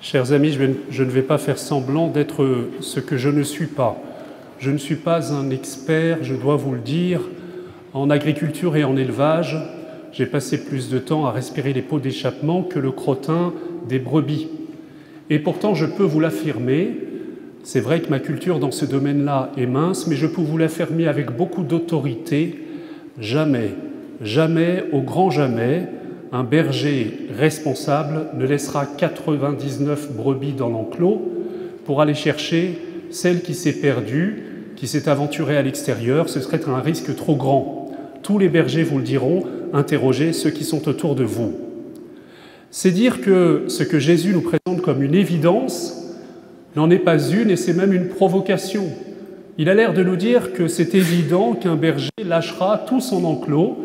Chers amis, je ne vais pas faire semblant d'être ce que je ne suis pas. Je ne suis pas un expert, je dois vous le dire, en agriculture et en élevage. J'ai passé plus de temps à respirer les pots d'échappement que le crottin des brebis. Et pourtant, je peux vous l'affirmer, c'est vrai que ma culture dans ce domaine-là est mince, mais je peux vous l'affirmer avec beaucoup d'autorité, jamais, au grand jamais, un berger responsable ne laissera 99 brebis dans l'enclos pour aller chercher celle qui s'est perdue, qui s'est aventurée à l'extérieur. Ce serait un risque trop grand. Tous les bergers vous le diront, interrogez ceux qui sont autour de vous. C'est dire que ce que Jésus nous présente comme une évidence n'en est pas une, et c'est même une provocation. Il a l'air de nous dire que c'est évident qu'un berger lâchera tout son enclos.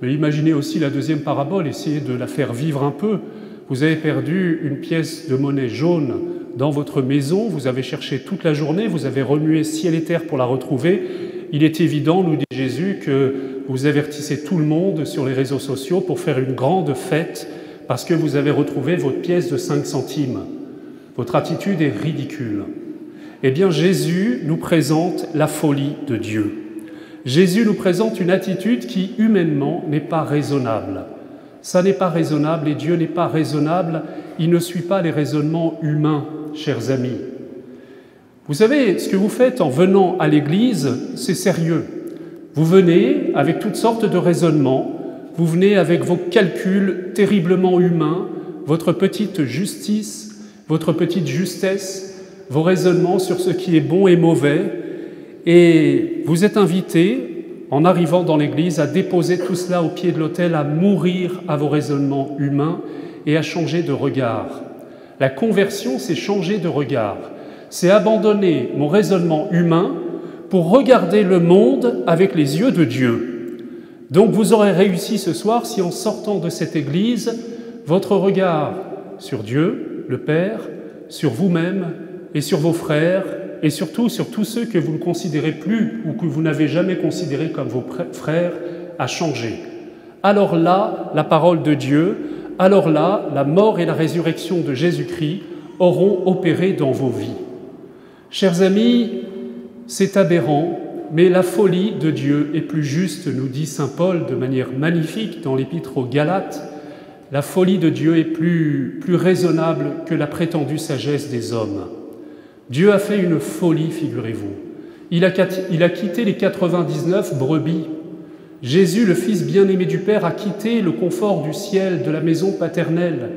Mais imaginez aussi la deuxième parabole, essayez de la faire vivre un peu. Vous avez perdu une pièce de monnaie jaune dans votre maison, vous avez cherché toute la journée, vous avez remué ciel et terre pour la retrouver. Il est évident, nous dit Jésus, que vous avertissez tout le monde sur les réseaux sociaux pour faire une grande fête parce que vous avez retrouvé votre pièce de 5 centimes. Votre attitude est ridicule. Eh bien, Jésus nous présente la folie de Dieu. Jésus nous présente une attitude qui, humainement, n'est pas raisonnable. Ça n'est pas raisonnable et Dieu n'est pas raisonnable. Il ne suit pas les raisonnements humains, chers amis. Vous savez, ce que vous faites en venant à l'Église, c'est sérieux. Vous venez avec toutes sortes de raisonnements, vous venez avec vos calculs terriblement humains, votre petite justice, votre petite justesse, vos raisonnements sur ce qui est bon et mauvais, et vous êtes invités, en arrivant dans l'Église, à déposer tout cela au pied de l'autel, à mourir à vos raisonnements humains et à changer de regard. La conversion, c'est changer de regard. C'est abandonner mon raisonnement humain pour regarder le monde avec les yeux de Dieu. Donc vous aurez réussi ce soir si en sortant de cette Église, votre regard sur Dieu, le Père, sur vous-même et sur vos frères, et surtout sur tous ceux que vous ne considérez plus ou que vous n'avez jamais considérés comme vos frères, a changé. Alors là, la parole de Dieu, alors là, la mort et la résurrection de Jésus-Christ auront opéré dans vos vies. Chers amis, c'est aberrant, mais la folie de Dieu est plus juste, nous dit saint Paul de manière magnifique dans l'épître aux Galates. La folie de Dieu est plus raisonnable que la prétendue sagesse des hommes. Dieu a fait une folie, figurez-vous. Il a quitté les 99 brebis. Jésus, le Fils bien-aimé du Père, a quitté le confort du ciel, de la maison paternelle.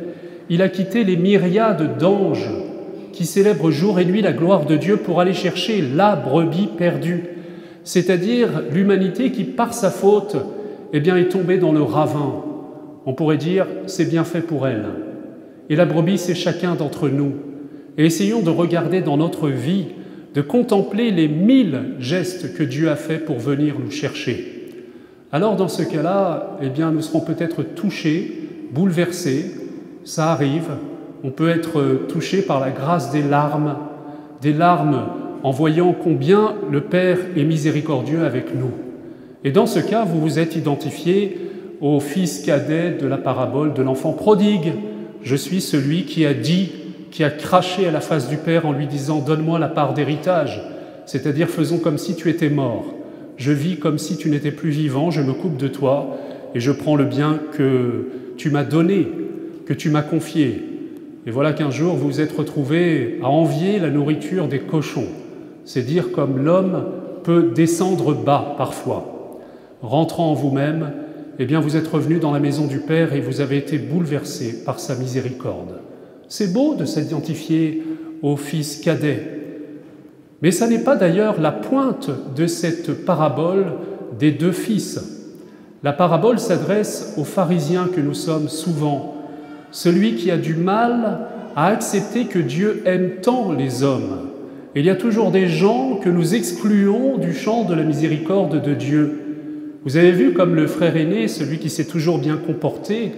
Il a quitté les myriades d'anges qui célèbrent jour et nuit la gloire de Dieu pour aller chercher la brebis perdue, c'est-à-dire l'humanité qui, par sa faute, est tombée dans le ravin. On pourrait dire, c'est bien fait pour elle. Et la brebis, c'est chacun d'entre nous. Et essayons de regarder dans notre vie, de contempler les 1000 gestes que Dieu a faits pour venir nous chercher. Alors dans ce cas-là, nous serons peut-être touchés, bouleversés, ça arrive, on peut être touché par la grâce des larmes en voyant combien le Père est miséricordieux avec nous. Et dans ce cas, vous vous êtes identifié au fils cadet de la parabole de l'enfant prodigue. Je suis celui qui a craché à la face du Père en lui disant « Donne-moi la part d'héritage », c'est-à-dire faisons comme si tu étais mort. Je vis comme si tu n'étais plus vivant, je me coupe de toi et je prends le bien que tu m'as donné, que tu m'as confié. Et voilà qu'un jour vous vous êtes retrouvés à envier la nourriture des cochons. C'est dire comme l'homme peut descendre bas parfois. Rentrant en vous-même, vous êtes revenus dans la maison du Père et vous avez été bouleversés par sa miséricorde. C'est beau de s'identifier au fils cadet. Mais ça n'est pas d'ailleurs la pointe de cette parabole des 2 fils. La parabole s'adresse aux pharisiens que nous sommes souvent, celui qui a du mal à accepter que Dieu aime tant les hommes. Et il y a toujours des gens que nous excluons du champ de la miséricorde de Dieu. Vous avez vu comme le frère aîné, celui qui s'est toujours bien comporté,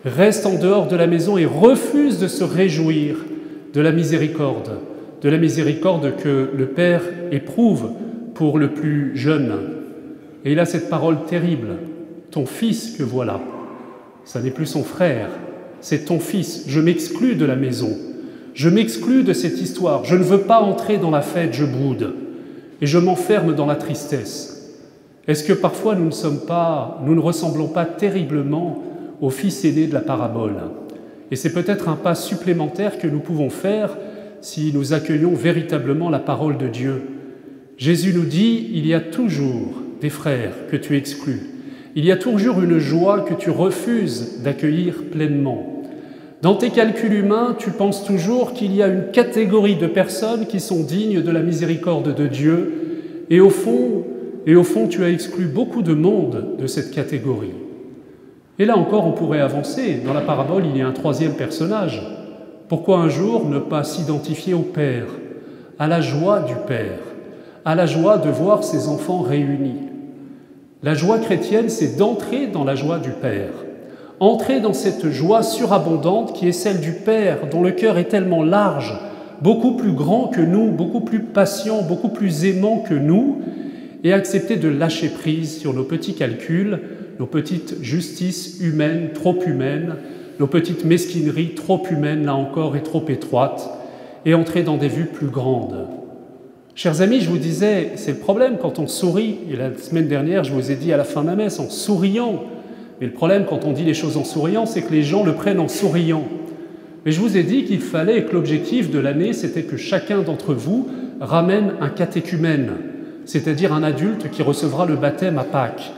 reste en dehors de la maison et refuse de se réjouir de la miséricorde que le Père éprouve pour le plus jeune. Et il a cette parole terrible, « Ton fils que voilà ». Ça n'est plus son frère, c'est ton fils, je m'exclus de la maison. Je m'exclus de cette histoire. Je ne veux pas entrer dans la fête, je boude. Et je m'enferme dans la tristesse. Est-ce que parfois nous ne ressemblons pas terriblement au fils aîné de la parabole? Et c'est peut-être un pas supplémentaire que nous pouvons faire si nous accueillons véritablement la parole de Dieu. Jésus nous dit, il y a toujours des frères que tu exclus. Il y a toujours une joie que tu refuses d'accueillir pleinement. Dans tes calculs humains, tu penses toujours qu'il y a une catégorie de personnes qui sont dignes de la miséricorde de Dieu, et au fond, tu as exclu beaucoup de monde de cette catégorie. Et là encore, on pourrait avancer. Dans la parabole, il y a un troisième personnage. Pourquoi un jour ne pas s'identifier au Père, à la joie du Père, à la joie de voir ses enfants réunis? La joie chrétienne, c'est d'entrer dans la joie du Père. Entrer dans cette joie surabondante qui est celle du Père, dont le cœur est tellement large, beaucoup plus grand que nous, beaucoup plus patient, beaucoup plus aimant que nous, et accepter de lâcher prise sur nos petits calculs, nos petites justices humaines, trop humaines, nos petites mesquineries, trop humaines, là encore, et trop étroites, et entrer dans des vues plus grandes. Chers amis, je vous disais, c'est le problème quand on sourit, et la semaine dernière, je vous ai dit à la fin de la messe, en souriant. Mais le problème, quand on dit les choses en souriant, c'est que les gens le prennent en souriant. Mais je vous ai dit qu'il fallait, que l'objectif de l'année, c'était que chacun d'entre vous ramène un catéchumène, c'est-à-dire un adulte qui recevra le baptême à Pâques.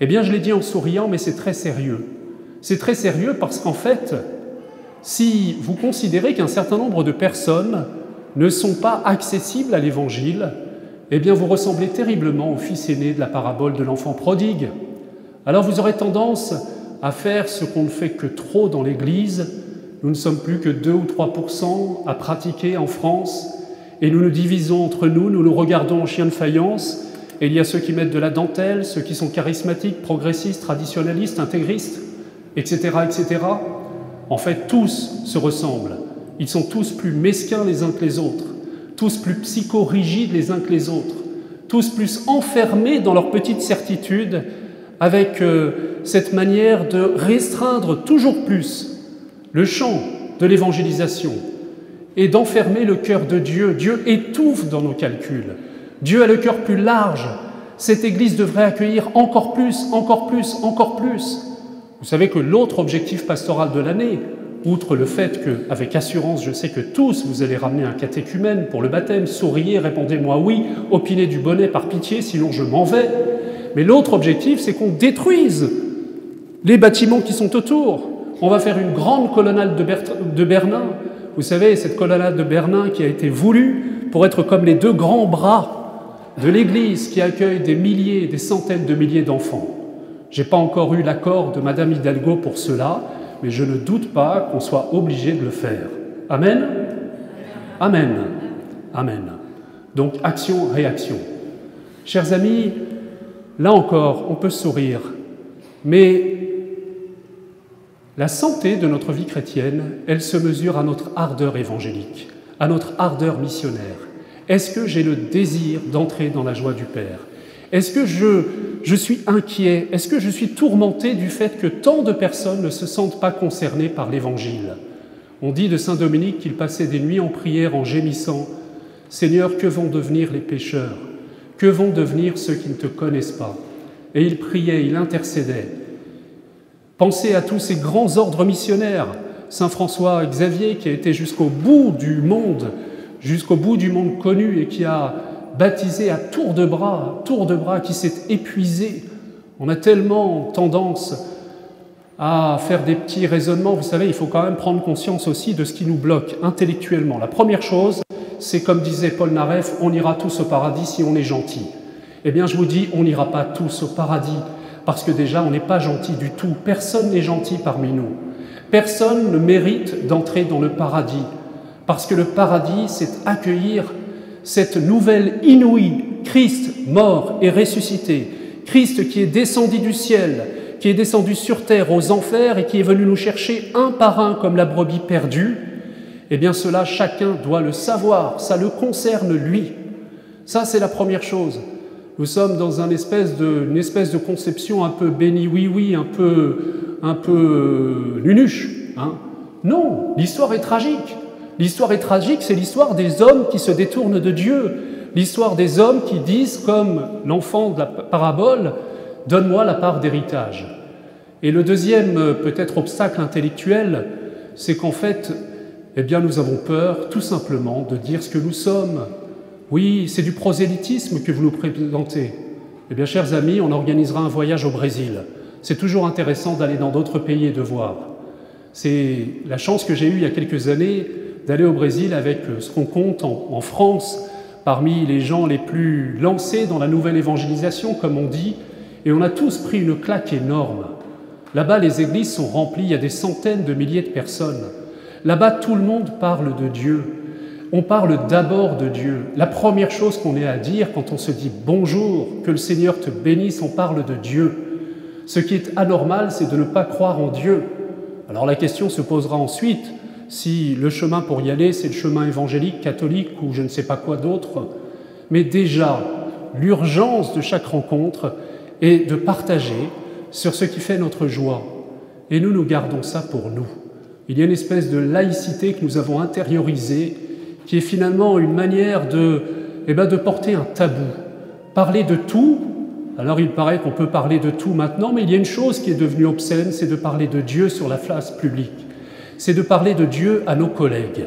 Eh bien, je l'ai dit en souriant, mais c'est très sérieux. C'est très sérieux parce qu'en fait, si vous considérez qu'un certain nombre de personnes ne sont pas accessibles à l'Évangile, eh bien, vous ressemblez terriblement au fils aîné de la parabole de l'enfant prodigue. Alors vous aurez tendance à faire ce qu'on ne fait que trop dans l'Église. Nous ne sommes plus que 2 ou 3% à pratiquer en France, et nous nous divisons entre nous, nous nous regardons en chien de faïence, et il y a ceux qui mettent de la dentelle, ceux qui sont charismatiques, progressistes, traditionnalistes, intégristes, etc., etc. En fait, tous se ressemblent. Ils sont tous plus mesquins les uns que les autres, tous plus psychorigides les uns que les autres, tous plus enfermés dans leurs petites certitudes, avec cette manière de restreindre toujours plus le champ de l'évangélisation et d'enfermer le cœur de Dieu. Dieu étouffe dans nos calculs. Dieu a le cœur plus large. Cette Église devrait accueillir encore plus, encore plus, encore plus. Vous savez que l'autre objectif pastoral de l'année, outre le fait qu'avec assurance, je sais que tous, vous allez ramener un catéchumène pour le baptême, souriez, répondez-moi oui, opinez du bonnet par pitié, sinon je m'en vais. Mais l'autre objectif, c'est qu'on détruise les bâtiments qui sont autour. On va faire une grande colonnade de Bernin. Vous savez, cette colonnade de Bernin qui a été voulue pour être comme les deux grands bras de l'Église qui accueille des milliers, des centaines de milliers d'enfants. Je n'ai pas encore eu l'accord de Madame Hidalgo pour cela, mais je ne doute pas qu'on soit obligé de le faire. Amen ? Amen. Amen. Donc, action-réaction. Chers amis, là encore, on peut sourire, mais la santé de notre vie chrétienne, elle se mesure à notre ardeur évangélique, à notre ardeur missionnaire. Est-ce que j'ai le désir d'entrer dans la joie du Père ? Est-ce que je suis inquiet ? Est-ce que je suis tourmenté du fait que tant de personnes ne se sentent pas concernées par l'Évangile ? On dit de saint Dominique qu'il passait des nuits en prière en gémissant « Seigneur, que vont devenir les pécheurs ? Que vont devenir ceux qui ne te connaissent pas ?» Et il priait, il intercédait. Pensez à tous ces grands ordres missionnaires. Saint François Xavier qui a été jusqu'au bout du monde connu et qui a baptisé à tour de bras, qui s'est épuisé. On a tellement tendance à faire des petits raisonnements. Vous savez, il faut quand même prendre conscience aussi de ce qui nous bloque intellectuellement. La première chose, c'est comme disait Paul Naref, on ira tous au paradis si on est gentil. Eh bien, je vous dis, on n'ira pas tous au paradis, parce que déjà, on n'est pas gentil du tout. Personne n'est gentil parmi nous. Personne ne mérite d'entrer dans le paradis, parce que le paradis, c'est accueillir cette nouvelle inouïe, Christ mort et ressuscité, Christ qui est descendu du ciel, qui est descendu sur terre aux enfers et qui est venu nous chercher un par un comme la brebis perdue. Eh bien cela, chacun doit le savoir, ça le concerne lui. Ça, c'est la première chose. Nous sommes dans une espèce de conception un peu béni oui-oui, un peu nunuche. Hein. Non, l'histoire est tragique. L'histoire est tragique, c'est l'histoire des hommes qui se détournent de Dieu, l'histoire des hommes qui disent, comme l'enfant de la parabole, « Donne-moi la part d'héritage ». Et le deuxième, peut-être, obstacle intellectuel, c'est qu'en fait, eh bien, nous avons peur, tout simplement, de dire ce que nous sommes. Oui, c'est du prosélytisme que vous nous présentez. Eh bien, chers amis, on organisera un voyage au Brésil. C'est toujours intéressant d'aller dans d'autres pays et de voir. C'est la chance que j'ai eue il y a quelques années d'aller au Brésil avec ce qu'on compte en France parmi les gens les plus lancés dans la nouvelle évangélisation, comme on dit, et on a tous pris une claque énorme. Là-bas, les églises sont remplies, il y a des centaines de milliers de personnes. Là-bas, tout le monde parle de Dieu. On parle d'abord de Dieu. La première chose qu'on ait à dire quand on se dit « bonjour, que le Seigneur te bénisse », on parle de Dieu. Ce qui est anormal, c'est de ne pas croire en Dieu. Alors la question se posera ensuite, si le chemin pour y aller, c'est le chemin évangélique, catholique ou je ne sais pas quoi d'autre. Mais déjà, l'urgence de chaque rencontre est de partager sur ce qui fait notre joie. Et nous gardons ça pour nous. Il y a une espèce de laïcité que nous avons intériorisée, qui est finalement une manière de porter un tabou. Parler de tout, alors il paraît qu'on peut parler de tout maintenant, mais il y a une chose qui est devenue obscène, c'est de parler de Dieu sur la place publique. C'est de parler de Dieu à nos collègues.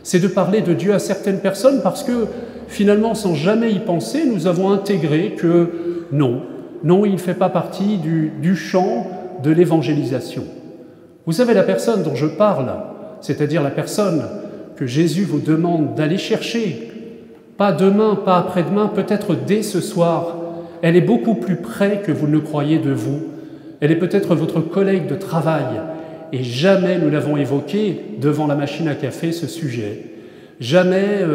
C'est de parler de Dieu à certaines personnes parce que, finalement, sans jamais y penser, nous avons intégré que non, il ne fait pas partie du champ de l'évangélisation. Vous savez, la personne dont je parle, c'est-à-dire la personne que Jésus vous demande d'aller chercher, pas demain, pas après-demain, peut-être dès ce soir, elle est beaucoup plus près que vous ne le croyez de vous. Elle est peut-être votre collègue de travail, et jamais nous l'avons évoqué devant la machine à café, ce sujet. Jamais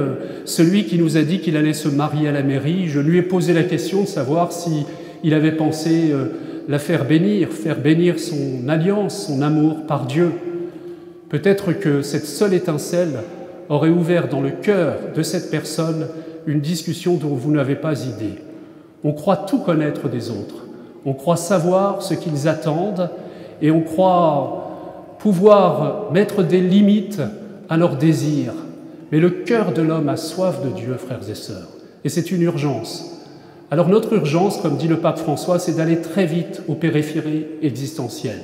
celui qui nous a dit qu'il allait se marier à la mairie, je lui ai posé la question de savoir s'il avait pensé la faire bénir son alliance, son amour par Dieu. Peut-être que cette seule étincelle aurait ouvert dans le cœur de cette personne une discussion dont vous n'avez pas idée. On croit tout connaître des autres, on croit savoir ce qu'ils attendent et on croit pouvoir mettre des limites à leurs désirs. Mais le cœur de l'homme a soif de Dieu, frères et sœurs, et c'est une urgence. Alors notre urgence, comme dit le pape François, c'est d'aller très vite aux périphéries existentielles.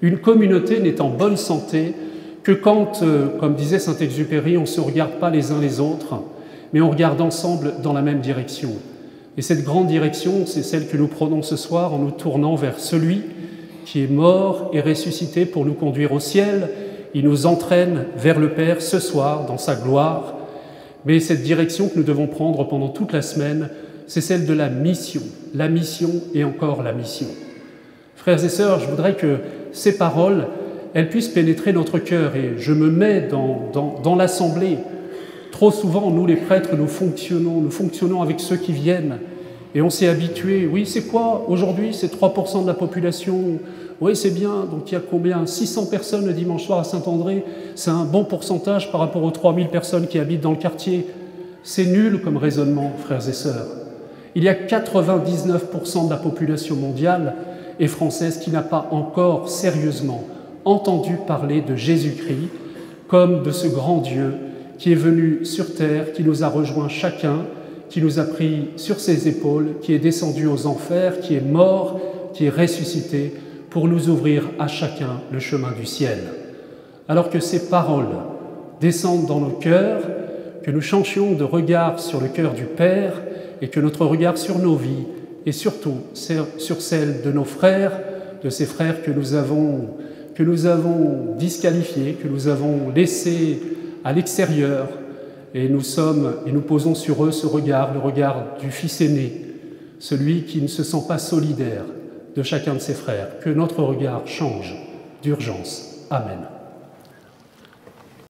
Une communauté n'est en bonne santé que quand, comme disait Saint-Exupéry, on ne se regarde pas les uns les autres, mais on regarde ensemble dans la même direction. Et cette grande direction, c'est celle que nous prenons ce soir en nous tournant vers celui qui est mort et ressuscité pour nous conduire au ciel. Il nous entraîne vers le Père ce soir, dans sa gloire. Mais cette direction que nous devons prendre pendant toute la semaine, c'est celle de la mission et encore la mission. Frères et sœurs, je voudrais que ces paroles, elles puissent pénétrer notre cœur. Et je me mets dans l'assemblée. Trop souvent, nous les prêtres, nous fonctionnons avec ceux qui viennent. Et on s'est habitué. Oui, c'est quoi aujourd'hui? C'est 3% de la population. Oui, c'est bien. Donc il y a combien? 600 personnes le dimanche soir à Saint-André. C'est un bon pourcentage par rapport aux 3000 personnes qui habitent dans le quartier. C'est nul comme raisonnement, frères et sœurs. Il y a 99% de la population mondiale et française qui n'a pas encore sérieusement entendu parler de Jésus-Christ comme de ce grand Dieu qui est venu sur terre, qui nous a rejoints chacun, qui nous a pris sur ses épaules, qui est descendu aux enfers, qui est mort, qui est ressuscité pour nous ouvrir à chacun le chemin du ciel. Alors que ces paroles descendent dans nos cœurs, que nous changions de regard sur le cœur du Père et que notre regard sur nos vies et surtout sur celle de nos frères, de ces frères que nous avons disqualifiés, que nous avons laissés à l'extérieur, et nous posons sur eux ce regard, le regard du Fils aîné, celui qui ne se sent pas solidaire de chacun de ses frères. Que notre regard change d'urgence. Amen.